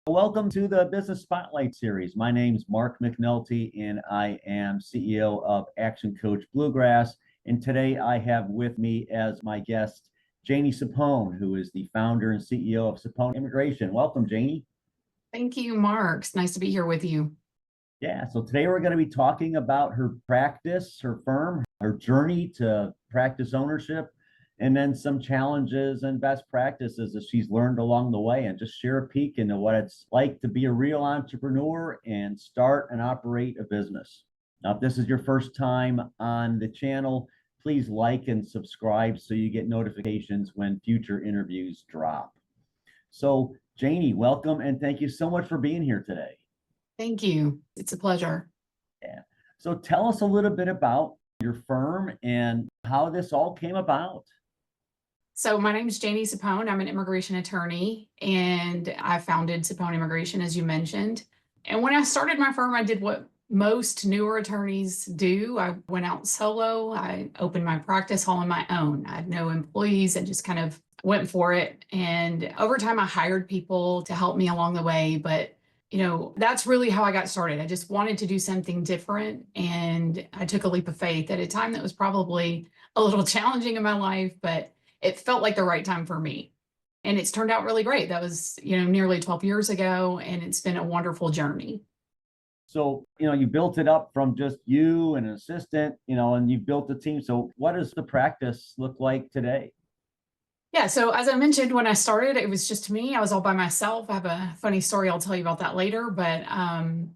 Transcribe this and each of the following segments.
Welcome to the Business Spotlight Series. My name is Mark McNulty, and I am CEO of Action Coach Bluegrass. And today I have with me as my guest, Janie Sapon, who is the founder and CEO of Sapon Immigration. Welcome, Janie. Thank you, Mark. It's nice to be here with you. Yeah, so today we're going to be talking about her practice, her firm, her journey to practice ownership, and then some challenges and best practices that she's learned along the way, and just share a peek into what it's like to be a real entrepreneur and start and operate a business. Now, if this is your first time on the channel, please like and subscribe so you get notifications when future interviews drop. So, Janie, welcome, and thank you so much for being here today. Thank you. It's a pleasure. Yeah. So tell us a little bit about your firm and how this all came about. So my name is Janie Sapon. I'm an immigration attorney, and I founded Sapon Immigration, as you mentioned. And when I started my firm, I did what most newer attorneys do. I went out solo. I opened my practice all on my own. I had no employees. I just kind of went for it. And over time, I hired people to help me along the way. But that's really how I got started. I just wanted to do something different. And I took a leap of faith at a time that was probably a little challenging in my life, but it felt like the right time for me. And it's turned out really great. That was, nearly 12 years ago, and it's been a wonderful journey. So, you built it up from just you and an assistant, and you built a team. So what does the practice look like today? Yeah, so as I mentioned, when I started, it was just me. I was all by myself. I have a funny story. I'll tell you about that later. But and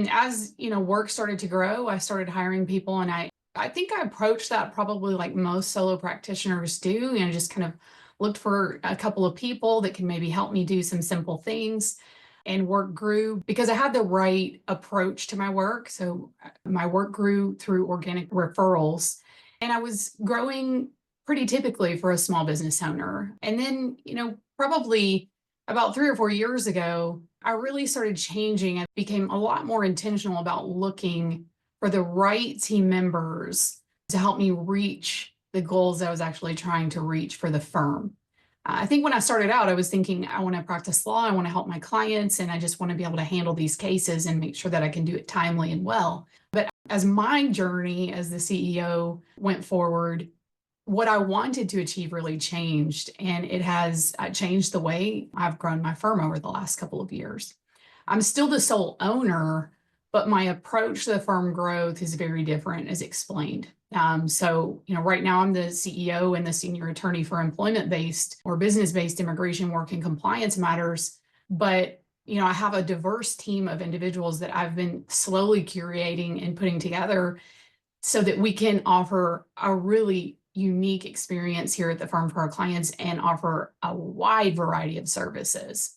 as work started to grow, I started hiring people, and I think I approached that probably like most solo practitioners do, just kind of looked for a couple of people that can maybe help me do some simple things. And work grew because I had the right approach to my work. So my work grew through organic referrals, and I was growing pretty typically for a small business owner. And then, probably about 3 or 4 years ago, I really started changing. I became a lot more intentional about looking for the right team members to help me reach the goals I was actually trying to reach for the firm. I think when I started out, I was thinking, I want to practice law, I want to help my clients, and I just want to be able to handle these cases and make sure that I can do it timely and well. But as my journey as the CEO went forward, what I wanted to achieve really changed, and it has changed the way I've grown my firm over the last couple of years. I'm still the sole owner, but my approach to the firm growth is very different, as explained. So, right now I'm the CEO and the senior attorney for employment-based or business-based immigration work and compliance matters. But, I have a diverse team of individuals that I've been slowly curating and putting together so that we can offer a really unique experience here at the firm for our clients and offer a wide variety of services.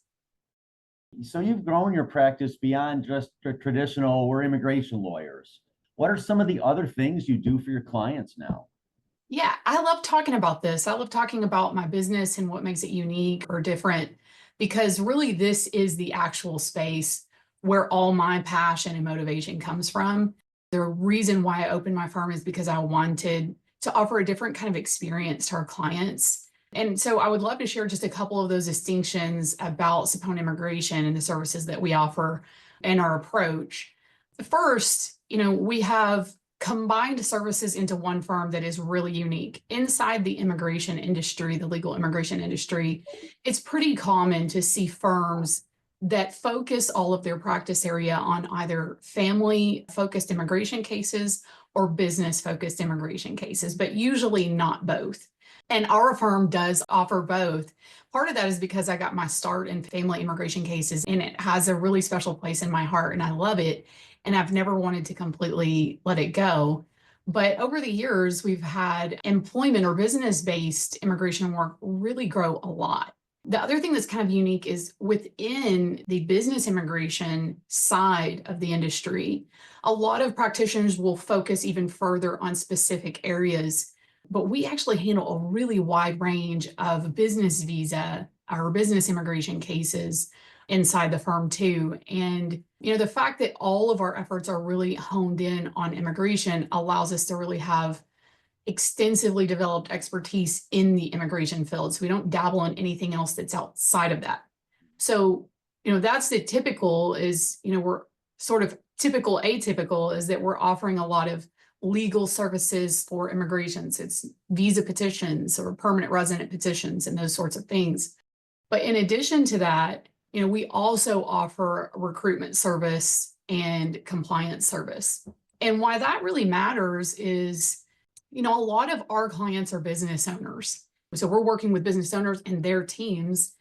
So you've grown your practice beyond just the traditional, we're immigration lawyers. What are some of the other things you do for your clients now? Yeah, I love talking about this. I love talking about my business and what makes it unique or different, because really this is the actual space where all my passion and motivation comes from. The reason why I opened my firm is because I wanted to offer a different kind of experience to our clients. And so I would love to share just a couple of those distinctions about Sapon Immigration and the services that we offer and our approach. First, we have combined services into one firm that is really unique. Inside the immigration industry, the legal immigration industry, it's pretty common to see firms that focus all of their practice area on either family-focused immigration cases or business-focused immigration cases, but usually not both. And our firm does offer both. Part of that is because I got my start in family immigration cases, and it has a really special place in my heart, and I love it. And I've never wanted to completely let it go. But over the years, we've had employment or business-based immigration work really grow a lot. The other thing that's kind of unique is within the business immigration side of the industry, a lot of practitioners will focus even further on specific areas, but we actually handle a really wide range of business visa or business immigration cases inside the firm too. And, the fact that all of our efforts are really honed in on immigration allows us to really have extensively developed expertise in the immigration field. So we don't dabble in anything else that's outside of that. So That's the typical is, we're sort of typical atypical is that we're offering a lot of legal services for immigrations. It's visa petitions or permanent resident petitions and those sorts of things. But in addition to that, we also offer recruitment service and compliance service. And why that really matters is, a lot of our clients are business owners. So we're working with business owners and their teams,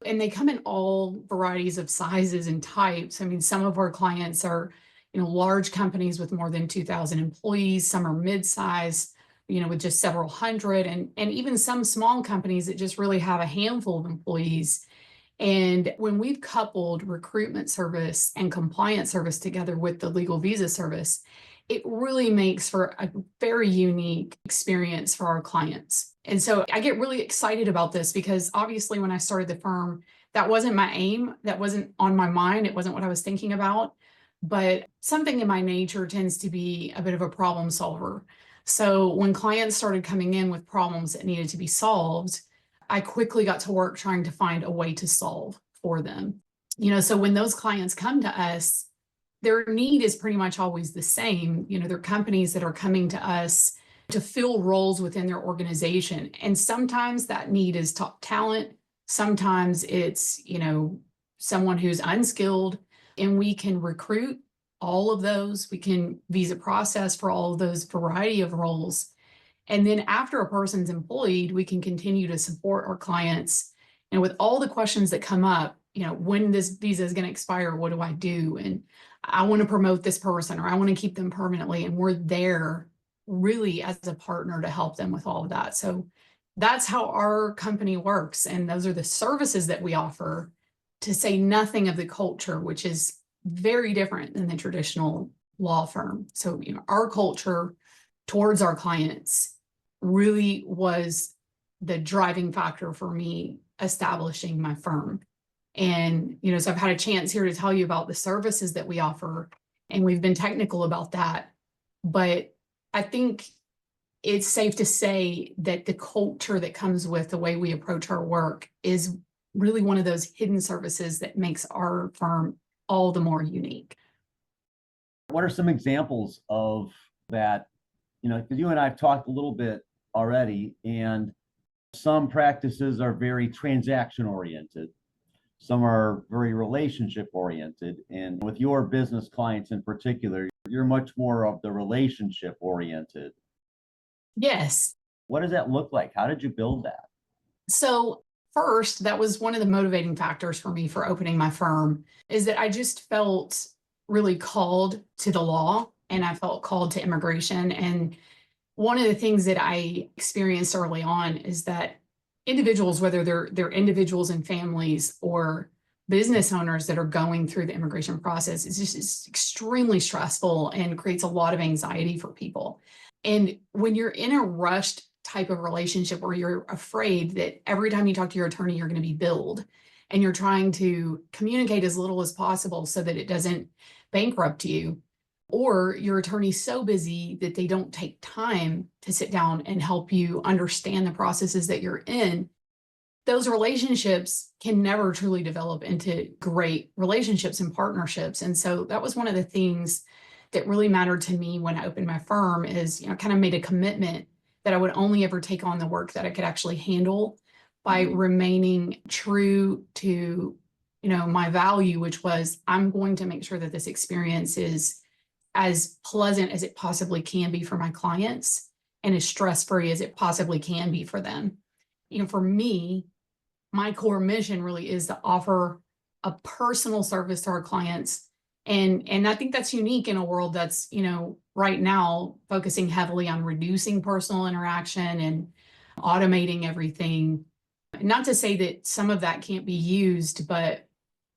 and they come in all varieties of sizes and types. I mean, some of our clients are, large companies with more than 2,000 employees. Some are mid-size, with just several hundred, and even some small companies that just really have a handful of employees. And when we've coupled recruitment service and compliance service together with the legal visa service, it really makes for a very unique experience for our clients. And so I get really excited about this because obviously when I started the firm, that wasn't my aim. That wasn't on my mind. It wasn't what I was thinking about. But something in my nature tends to be a bit of a problem solver. So when clients started coming in with problems that needed to be solved, I quickly got to work trying to find a way to solve for them. So when those clients come to us, their need is pretty much always the same. They're companies that are coming to us to fill roles within their organization. And sometimes that need is top talent. Sometimes it's, someone who's unskilled, and we can recruit all of those. We can visa process for all of those variety of roles. And then after a person's employed, we can continue to support our clients. And with all the questions that come up, when this visa is going to expire, what do I do? And I want to promote this person, or I want to keep them permanently. And we're there really as a partner to help them with all of that. So that's how our company works. And those are the services that we offer, to say nothing of the culture, which is very different than the traditional law firm. So, our culture towards our clients really was the driving factor for me establishing my firm. And, so I've had a chance here to tell you about the services that we offer, and we've been technical about that. But I think it's safe to say that the culture that comes with the way we approach our work is really one of those hidden services that makes our firm all the more unique. What are some examples of that? Because you and I have talked a little bit already, and some practices are very transaction oriented. Some are very relationship oriented. And with your business clients in particular, you're much more of the relationship oriented. Yes. What does that look like? How did you build that? So first, that was one of the motivating factors for me for opening my firm, is that I just felt really called to the law, and I felt called to immigration. And one of the things that I experienced early on is that individuals, whether they're individuals and families or business owners that are going through the immigration process, it's extremely stressful and creates a lot of anxiety for people. And when you're in a rushed type of relationship where you're afraid that every time you talk to your attorney, you're going to be billed, and you're trying to communicate as little as possible so that it doesn't bankrupt you, or your attorney's so busy that they don't take time to sit down and help you understand the processes that you're in, those relationships can never truly develop into great relationships and partnerships. And so that was one of the things that really mattered to me when I opened my firm, is, kind of made a commitment that I would only ever take on the work that I could actually handle by remaining true to, my value, which was, I'm going to make sure that this experience is as pleasant as it possibly can be for my clients and as stress-free as it possibly can be for them. For me, my core mission really is to offer a personal service to our clients. And I think that's unique in a world that's, right now focusing heavily on reducing personal interaction and automating everything. Not to say that some of that can't be used, but,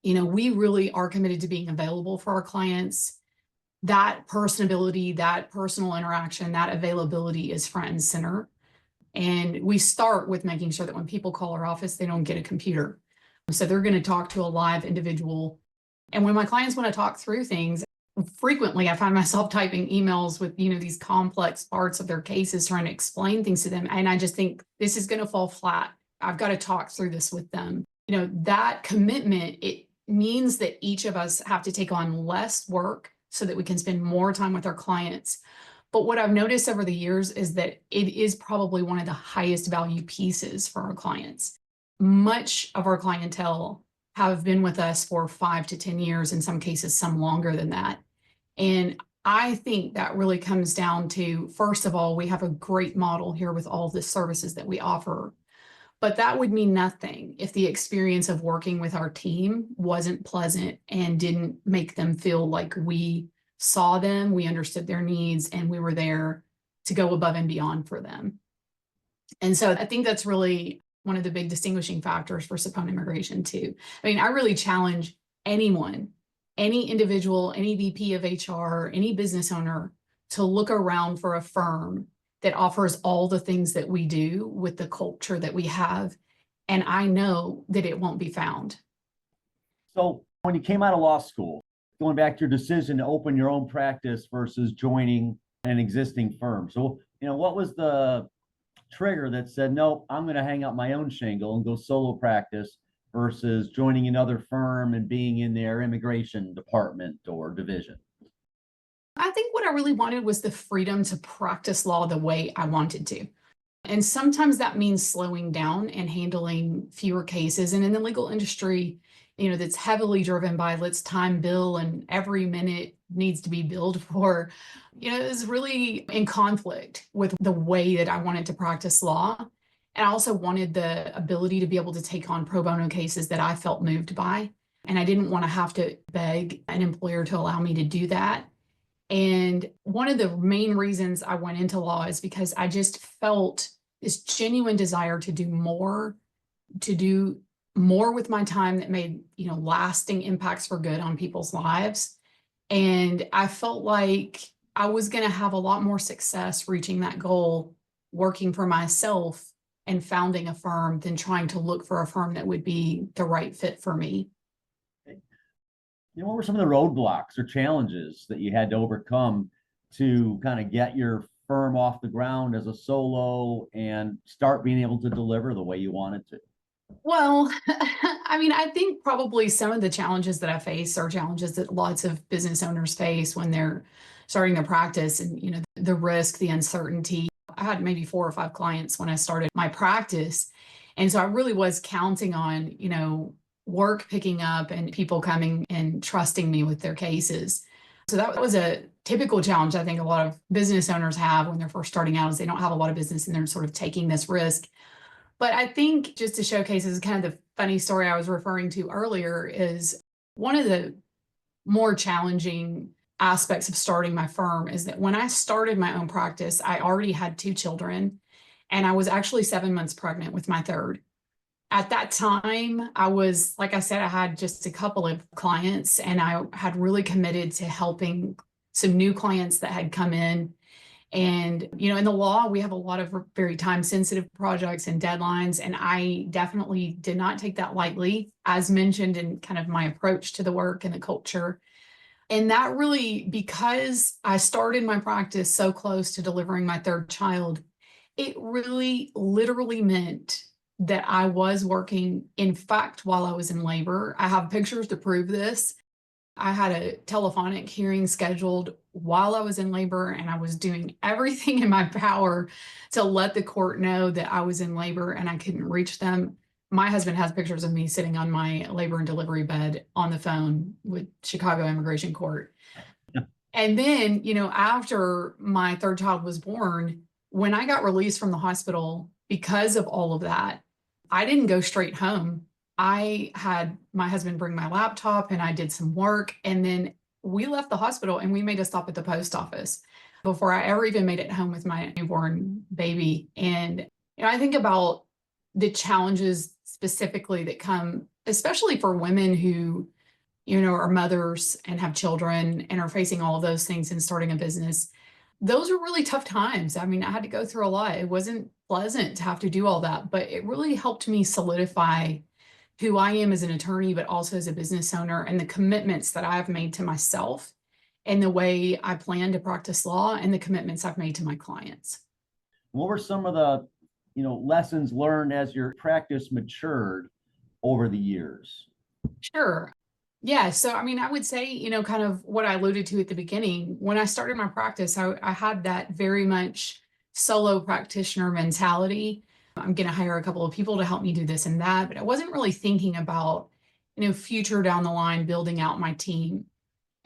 we really are committed to being available for our clients. That personability, that personal interaction, that availability is front and center. And we start with making sure that when people call our office, they don't get a computer. So they're going to talk to a live individual. And when my clients want to talk through things, frequently I find myself typing emails with, these complex parts of their cases, trying to explain things to them. And I just think this is going to fall flat. I've got to talk through this with them. That commitment, means that each of us have to take on less work so that we can spend more time with our clients. But what I've noticed over the years is that it is probably one of the highest value pieces for our clients. Much of our clientele have been with us for 5 to 10 years, in some cases, some longer than that. And I think that really comes down to, first of all, we have a great model here with all the services that we offer. But that would mean nothing if the experience of working with our team wasn't pleasant and didn't make them feel like we saw them, we understood their needs, and we were there to go above and beyond for them. And so I think that's really one of the big distinguishing factors for Sapon Immigration too. I mean, I really challenge anyone, any individual, any VP of HR, any business owner to look around for a firm that offers all the things that we do with the culture that we have. And I know that it won't be found. So when you came out of law school, going back to your decision to open your own practice versus joining an existing firm. So, what was the trigger that said, nope, I'm going to hang up my own shingle and go solo practice versus joining another firm and being in their immigration department or division? I think what I really wanted was the freedom to practice law the way I wanted to. And sometimes that means slowing down and handling fewer cases. And in the legal industry, that's heavily driven by let's time bill and every minute needs to be billed for, is really in conflict with the way that I wanted to practice law. And I also wanted the ability to be able to take on pro bono cases that I felt moved by. And I didn't want to have to beg an employer to allow me to do that. And one of the main reasons I went into law is because I just felt this genuine desire to do more with my time that made, lasting impacts for good on people's lives. And I felt like I was going to have a lot more success reaching that goal working for myself and founding a firm than trying to look for a firm that would be the right fit for me. What were some of the roadblocks or challenges that you had to overcome to kind of get your firm off the ground as a solo and start being able to deliver the way you wanted to? Well, I mean, I think probably some of the challenges that I face are challenges that lots of business owners face when they're starting their practice, and, the risk, the uncertainty. I had maybe 4 or 5 clients when I started my practice. And so I really was counting on, work picking up and people coming and trusting me with their cases. So that was a typical challenge I think a lot of business owners have when they're first starting out, is they don't have a lot of business and they're sort of taking this risk. But I think, just to showcase, is kind of the funny story I was referring to earlier, is one of the more challenging aspects of starting my firm is that when I started my own practice, I already had 2 children, and I was actually 7 months pregnant with my third. At that time, I was, like I said, I had just a couple of clients, and I had really committed to helping some new clients that had come in. And, in the law, we have a lot of very time sensitive projects and deadlines. And I definitely did not take that lightly, as mentioned in kind of my approach to the work and the culture. And that really, because I started my practice so close to delivering my third child, it really literally meant that I was working, in fact, while I was in labor. I have pictures to prove this. I had a telephonic hearing scheduled while I was in labor, and I was doing everything in my power to let the court know that I was in labor and I couldn't reach them. My husband has pictures of me sitting on my labor and delivery bed on the phone with Chicago Immigration Court. And then, after my third child was born, when I got released from the hospital because of all of that, I didn't go straight home. I had my husband bring my laptop and I did some work, and then we left the hospital and we made a stop at the post office before I ever even made it home with my newborn baby. And I think about the challenges specifically that come, especially for women who, are mothers and have children and are facing all of those things and starting a business. Those are really tough times. I mean, I had to go through a lot. It wasn't pleasant to have to do all that, but it really helped me solidify who I am as an attorney, but also as a business owner, and the commitments that I've made to myself and the way I plan to practice law and the commitments I've made to my clients. What were some of the, lessons learned as your practice matured over the years? Sure. Yeah. So, I mean, I would say, kind of what I alluded to at the beginning. When I started my practice, I had that very much solo practitioner mentality. I'm going to hire a couple of people to help me do this and that, but I wasn't really thinking about, future down the line, building out my team.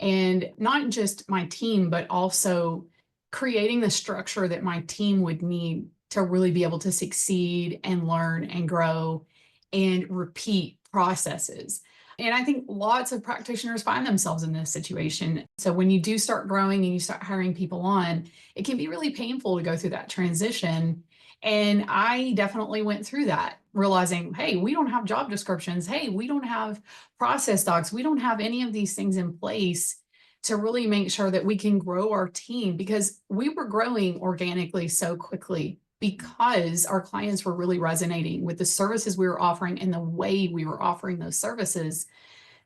And not just my team, but also creating the structure that my team would need to really be able to succeed and learn and grow and repeat processes. And I think lots of practitioners find themselves in this situation. So when you do start growing and you start hiring people on, it can be really painful to go through that transition. And I definitely went through that, realizing, hey, we don't have job descriptions. Hey, we don't have process docs. We don't have any of these things in place to really make sure that we can grow our team, because we were growing organically so quickly because our clients were really resonating with the services we were offering and the way we were offering those services.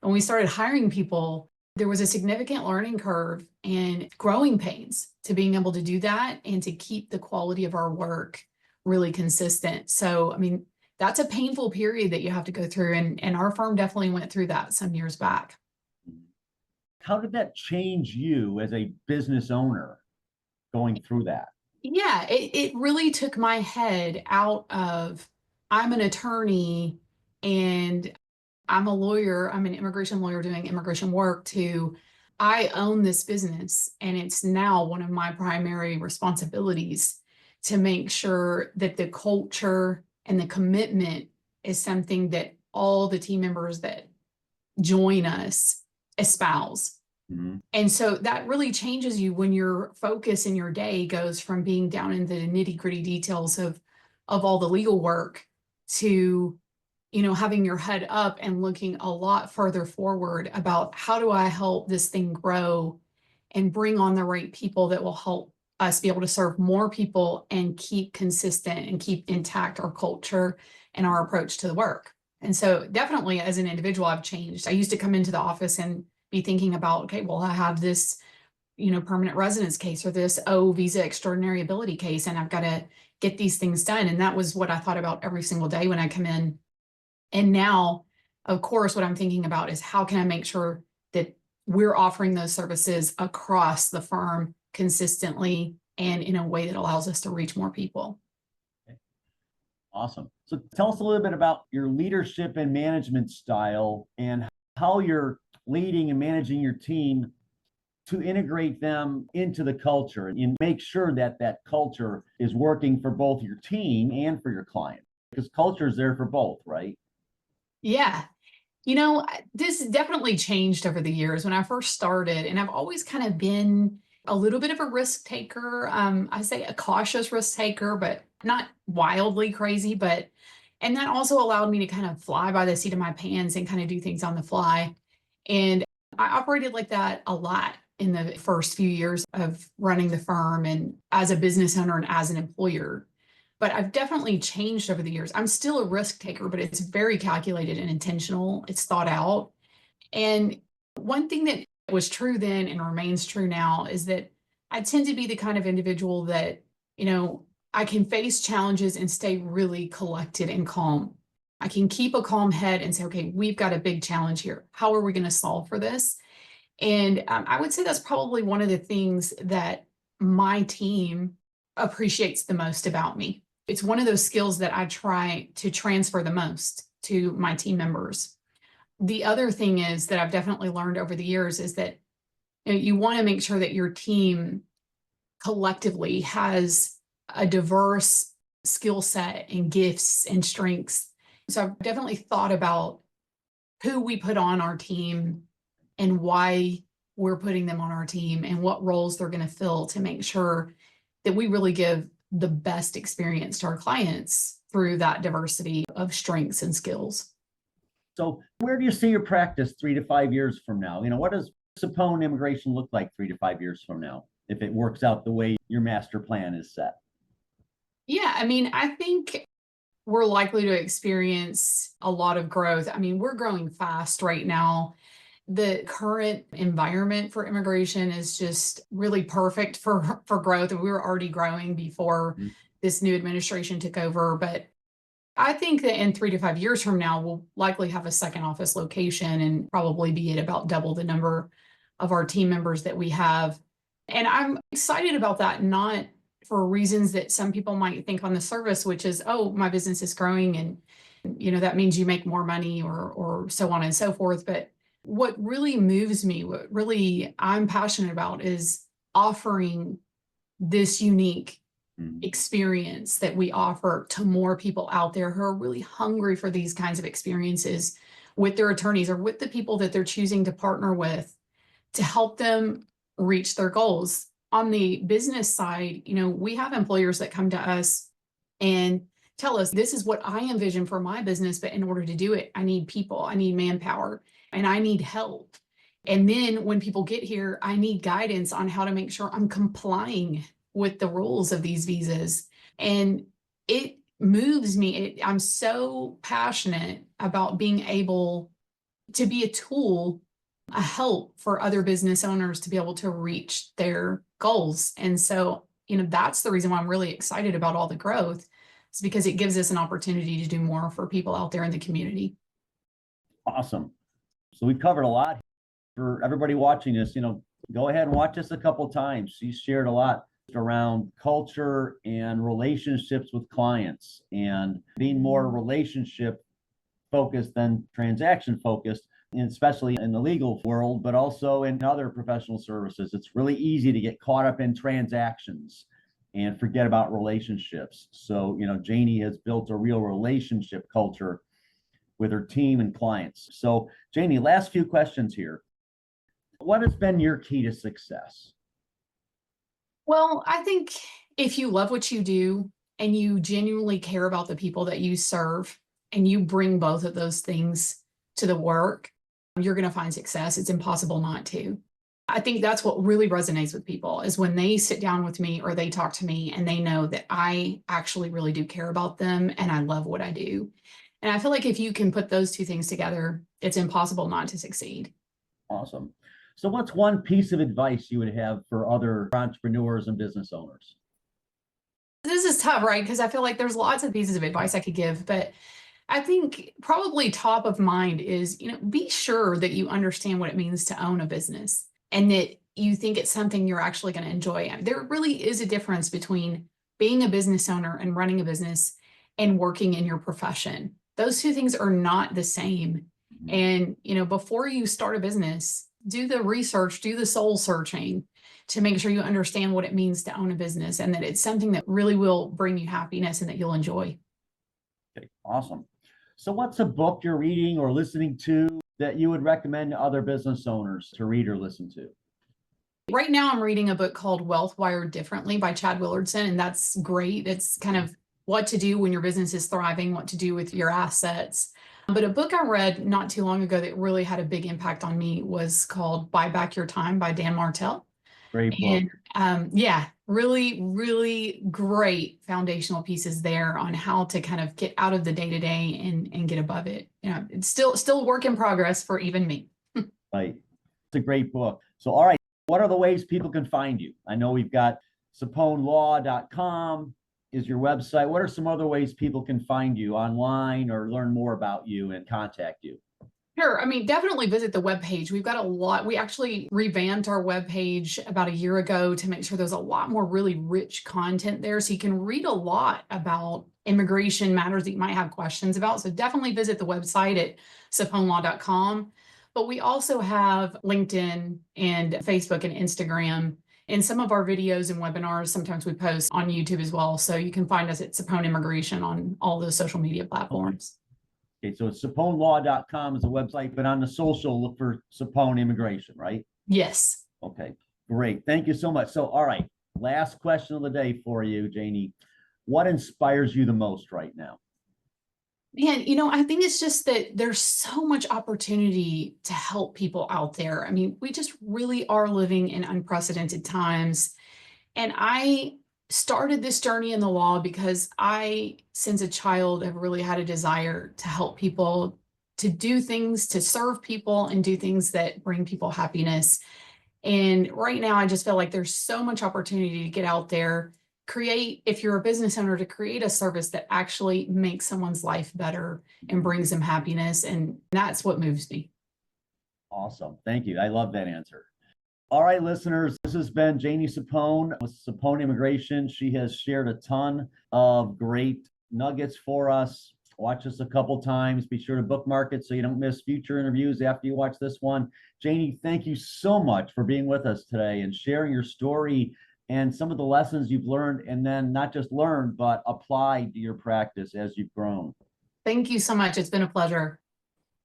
When we started hiring people, there was a significant learning curve and growing pains to being able to do that and to keep the quality of our work really consistent. So, I mean, that's a painful period that you have to go through. And our firm definitely went through that some years back. How did that change you as a business owner going through that? Yeah, it really took my head out of, I'm an attorney and I'm a lawyer, I'm an immigration lawyer doing immigration work, to I own this business and it's now one of my primary responsibilities to make sure that the culture and the commitment is something that all the team members that join us espouse. Mhm. And so that really changes you when your focus in your day goes from being down in the nitty-gritty details of all the legal work to, having your head up and looking a lot further forward about, how do I help this thing grow and bring on the right people that will help us be able to serve more people and keep consistent and keep intact our culture and our approach to the work. And so definitely as an individual, I've changed. I used to come into the office and be thinking about, okay, well, I have this, permanent residence case or this, visa extraordinary ability case, and I've got to get these things done. And that was what I thought about every single day when I come in. And now, of course, what I'm thinking about is, how can I make sure that we're offering those services across the firm consistently and in a way that allows us to reach more people. Awesome. So tell us a little bit about your leadership and management style and how you're leading and managing your team to integrate them into the culture and make sure that that culture is working for both your team and for your client, because culture is there for both, right? Yeah. This definitely changed over the years. When I first started, and I've always kind of been a little bit of a risk taker. I say a cautious risk taker, but not wildly crazy. And that also allowed me to kind of fly by the seat of my pants and kind of do things on the fly. And I operated like that a lot in the first few years of running the firm and as a business owner and as an employer. But I've definitely changed over the years. I'm still a risk taker, but it's very calculated and intentional. It's thought out. And one thing that was true then and remains true now is that I tend to be the kind of individual that, you know, I can face challenges and stay really collected and calm. I can keep a calm head and say, okay, we've got a big challenge here. How are we going to solve for this? And I would say that's probably one of the things that my team appreciates the most about me. It's one of those skills that I try to transfer the most to my team members. The other thing is that I've definitely learned over the years is that, you want to make sure that your team collectively has a diverse skill set and gifts and strengths. So I've definitely thought about who we put on our team and why we're putting them on our team and what roles they're going to fill to make sure that we really give the best experience to our clients through that diversity of strengths and skills. So where do you see your practice 3 to 5 years from now? What does Sapon Immigration look like 3 to 5 years from now, if it works out the way your master plan is set? Yeah, I mean, I think we're likely to experience a lot of growth. I mean, we're growing fast right now. The current environment for immigration is just really perfect for growth. We were already growing before Mhm. this new administration took over, but I think that in 3 to 5 years from now, we'll likely have a second office location and probably be at about double the number of our team members that we have. And I'm excited about that, not for reasons that some people might think on the surface, which is, oh, my business is growing and that means you make more money or so on and so forth. But what really moves me, what really I'm passionate about is offering this unique experience that we offer to more people out there who are really hungry for these kinds of experiences with their attorneys or with the people that they're choosing to partner with to help them reach their goals. On the business side, we have employers that come to us and tell us, this is what I envision for my business, but in order to do it, I need people, I need manpower, and I need help. And then when people get here, I need guidance on how to make sure I'm complying with the rules of these visas. And it moves me. I'm so passionate about being able to be a tool, a help for other business owners to be able to reach their goals. And so, that's the reason why I'm really excited about all the growth. It's because it gives us an opportunity to do more for people out there in the community. Awesome. So we've covered a lot. For everybody watching this, go ahead and watch this a couple times. She's shared a lot around culture and relationships with clients and being more relationship focused than transaction focused, and especially in the legal world, but also in other professional services. It's really easy to get caught up in transactions and forget about relationships. So, Janie has built a real relationship culture with her team and clients. So, Janie, last few questions here. What has been your key to success? Well, I think if you love what you do and you genuinely care about the people that you serve and you bring both of those things to the work, you're going to find success. It's impossible not to. I think that's what really resonates with people is when they sit down with me or they talk to me and they know that I actually really do care about them and I love what I do. And I feel like if you can put those two things together, it's impossible not to succeed. Awesome. So what's one piece of advice you would have for other entrepreneurs and business owners? This is tough, right? Because I feel like there's lots of pieces of advice I could give, but I think probably top of mind is, be sure that you understand what it means to own a business and that you think it's something you're actually going to enjoy. There really is a difference between being a business owner and running a business and working in your profession. Those two things are not the same. And, before you start a business, do the research, do the soul searching to make sure you understand what it means to own a business and that it's something that really will bring you happiness and that you'll enjoy. Okay, awesome. So what's a book you're reading or listening to that you would recommend to other business owners to read or listen to? Right now, I'm reading a book called Wealth Wired Differently by Chad Willardson, and that's great. It's kind of what to do when your business is thriving, what to do with your assets. But a book I read not too long ago that really had a big impact on me was called Buy Back Your Time by Dan Martell. Great book. And really, really great foundational pieces there on how to kind of get out of the day-to-day and get above it. It's still a work in progress for even me. Right. It's a great book. So, all right, what are the ways people can find you? I know we've got saponlaw.com is your website. What are some other ways people can find you online or learn more about you and contact you? Sure. Definitely visit the webpage. We've got a lot. We actually revamped our webpage about a year ago to make sure there's a lot more really rich content there. So you can read a lot about immigration matters that you might have questions about. So definitely visit the website at saponlaw.com. But we also have LinkedIn and Facebook and Instagram. And some of our videos and webinars, sometimes we post on YouTube as well. So you can find us at Sapon Immigration on all those social media platforms. Okay, so it's saponlaw.com is the website, but on the social, look for Sapon Immigration, right? Yes. Okay, great. Thank you so much. So, all right, last question of the day for you, Janie. What inspires you the most right now? Man, I think it's just that there's so much opportunity to help people out there. We just really are living in unprecedented times. And I started this journey in the law because I, since a child, have really had a desire to help people, to do things, to serve people, and do things that bring people happiness. And right now, I just feel like there's so much opportunity to get out there if you're a business owner, to create a service that actually makes someone's life better and brings them happiness. And that's what moves me. Awesome. Thank you. I love that answer. All right, listeners, this has been Janie Sapon with Sapon Immigration. She has shared a ton of great nuggets for us. Watch us a couple times. Be sure to bookmark it so you don't miss future interviews after you watch this one. Janie, thank you so much for being with us today and sharing your story and some of the lessons you've learned, and then not just learned, but applied to your practice as you've grown. Thank you so much. It's been a pleasure.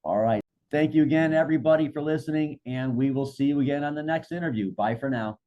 All right. Thank you again, everybody, for listening, and we will see you again on the next interview. Bye for now.